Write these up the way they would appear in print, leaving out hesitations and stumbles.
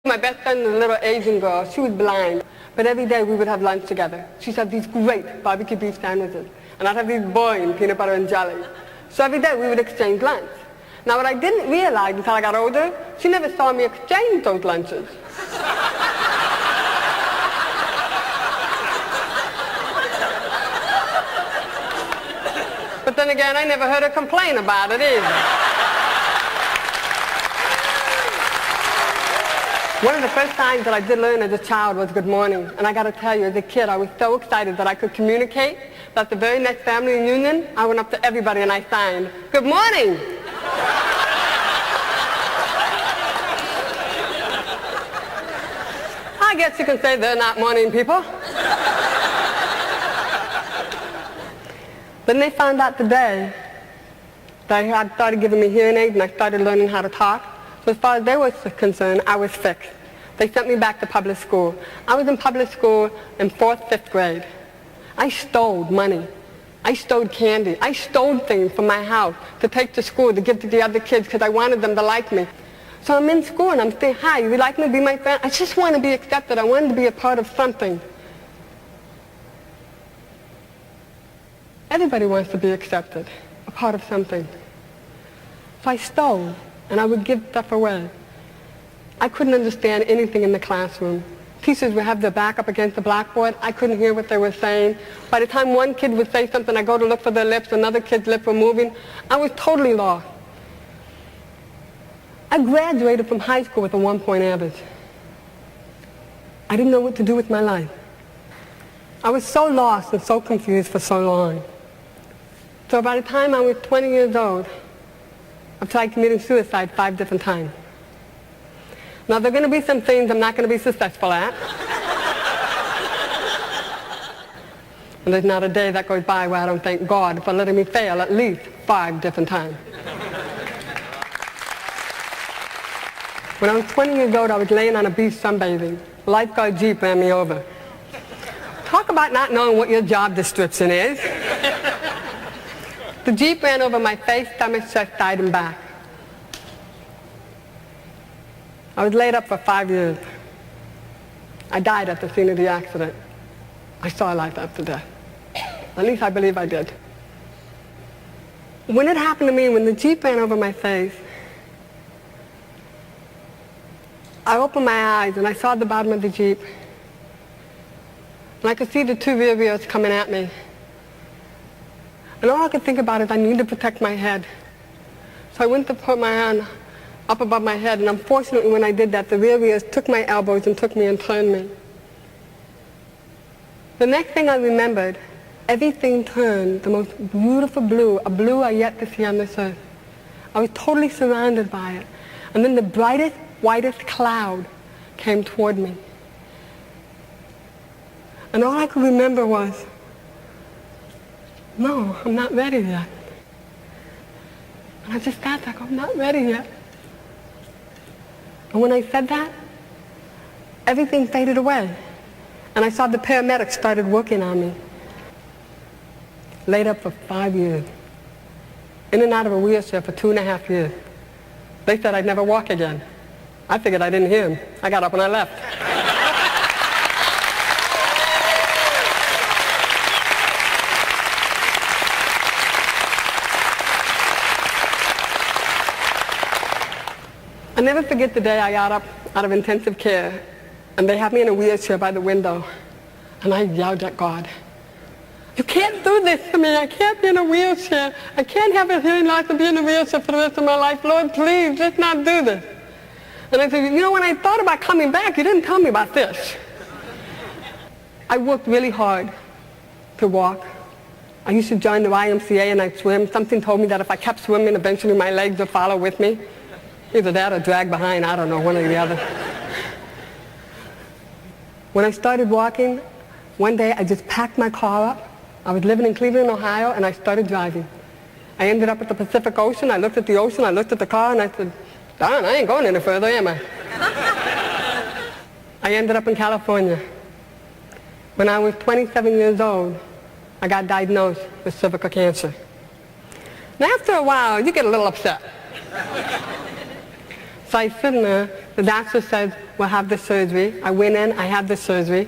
My best friend was a little Asian girl. She was blind, but every day we would have lunch together. She'd have these great barbecue beef sandwiches, and I'd have these boring peanut butter and jelly. So every day we would exchange lunch. Now what I didn't realize until I got older, she never saw me exchange those lunches. But then again, I never heard her complain about it either. One of the first times that I did learn as a child was good morning. And I got to tell you, as a kid, I was so excited that I could communicate that the very next family reunion, I went up to everybody and I signed, "Good morning." I guess you can say they're not morning people. Then they found out today that I had started giving me hearing aids and I started learning how to talk. So as far as they were concerned, I was fixed. They sent me back to public school. I was in public school in 4th, 5th grade. I stole money. I stole candy. I stole things from my house to take to school to give to the other kids because I wanted them to like me. So I'm in school and I'm saying, "Hi, you would like me to be my friend?" I just want to be accepted. I wanted to be a part of something. Everybody wants to be accepted, a part of something. So I stole, and I would give stuff away. I couldn't understand anything in the classroom. Teachers would have their back up against the blackboard. I couldn't hear what they were saying. By the time one kid would say something, I'd go to look for their lips, another kid's lips were moving. I was totally lost. I graduated from high school with a 1-point average. I didn't know what to do with my life. I was so lost and so confused for so long. So by the time I was 20 years old, I've tried committing suicide 5 different times. Now there are going to be some things I'm not going to be successful at. And there's not a day that goes by where I don't thank God for letting me fail at least 5 different times. When I was 20 years old, I was laying on a beach sunbathing. A lifeguard Jeep ran me over. Talk about not knowing what your job description is. The Jeep ran over my face, stomach, chest, side, and back. I was laid up for 5 years. I died at the scene of the accident. I saw life after death. At least I believe I did. When it happened to me, when the Jeep ran over my face, I opened my eyes and I saw the bottom of the Jeep. And I could see the 2 rear wheels coming at me. And all I could think about is I need to protect my head. So I went to put my hand up above my head, and unfortunately when I did that, the rear wheels took my elbows and took me and turned me. The next thing I remembered, everything turned the most beautiful blue, a blue I yet to see on this earth. I was totally surrounded by it. And then the brightest, whitest cloud came toward me. And all I could remember was, no, I'm not ready yet. And I just sat there, I'm not ready yet. And when I said that, everything faded away. And I saw the paramedics started working on me. Laid up for 5 years. In and out of a wheelchair for 2.5 years. They said I'd never walk again. I figured I didn't hear them. I got up and I left. I'll never forget the day I got up out of intensive care and they had me in a wheelchair by the window and I yelled at God, "You can't do this to me. I can't be in a wheelchair. I can't have a hearing loss and be in a wheelchair for the rest of my life. Lord, please, let's not do this." And I said, "You know, when I thought about coming back, you didn't tell me about this." I worked really hard to walk. I used to join the YMCA and I'd swim. Something told me that if I kept swimming, eventually my legs would follow with me. Either that or drag behind, I don't know, one or the other. When I started walking, one day I just packed my car up. I was living in Cleveland, Ohio, and I started driving. I ended up at the Pacific Ocean. I looked at the ocean, I looked at the car, and I said, darn, I ain't going any further, am I? I ended up in California. When I was 27 years old, I got diagnosed with cervical cancer. Now after a while, you get a little upset. So I sit in there, the doctor says, we'll have the surgery. I went in, I had the surgery.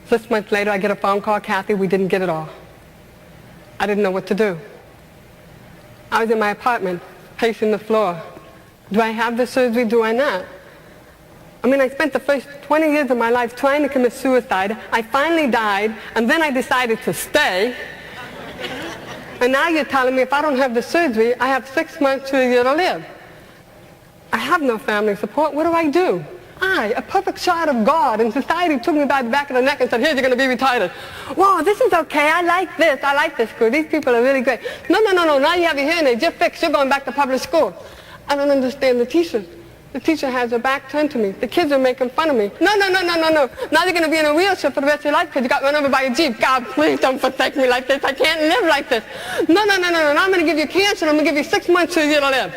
6 months later, I get a phone call, Kathy, we didn't get it all. I didn't know what to do. I was in my apartment, pacing the floor. Do I have the surgery? Do I not? I mean, I spent the first 20 years of my life trying to commit suicide. I finally died, and then I decided to stay. And now you're telling me if I don't have the surgery, I have 6 months to a year to live. I have no family support. What do? I, a perfect child of God, and society took me by the back of the neck and said, here, you're going to be retarded. Whoa, this is okay. I like this school. These people are really great. No. Now you have your hearing aids. You're fixed. You're going back to public school. I don't understand the teachers. The teacher has her back turned to me. The kids are making fun of me. No. Now you're going to be in a wheelchair for the rest of your life because you got run over by a Jeep. God, please don't forsake me like this. I can't live like this. No. Now I'm going to give you cancer and I'm going to give you 6 months to a year to live.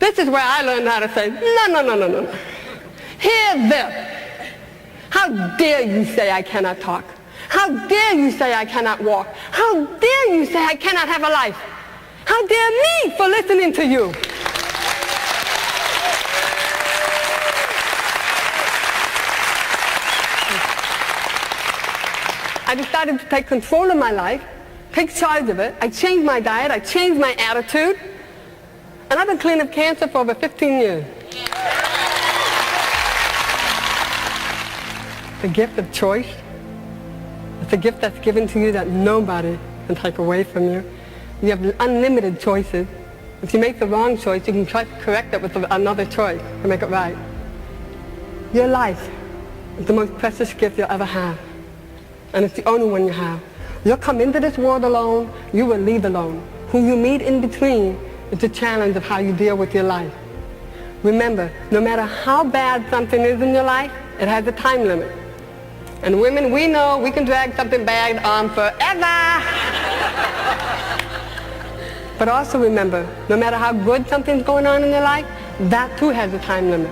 This is where I learned how to say, no. Hear this. How dare you say I cannot talk? How dare you say I cannot walk? How dare you say I cannot have a life? How dare me for listening to you? I decided to take control of my life, take charge of it. I changed my diet. I changed my attitude. And I've been clean of cancer for over 15 years. The gift of choice. It's a gift that's given to you that nobody can take away from you. You have unlimited choices. If you make the wrong choice, you can try to correct it with another choice to make it right. Your life is the most precious gift you'll ever have. And it's the only one you have. You'll come into this world alone, you will leave alone. Who you meet in between is the challenge of how you deal with your life. Remember, no matter how bad something is in your life, it has a time limit. And women, we know we can drag something bad on forever. But also remember, no matter how good something's going on in your life, that too has a time limit.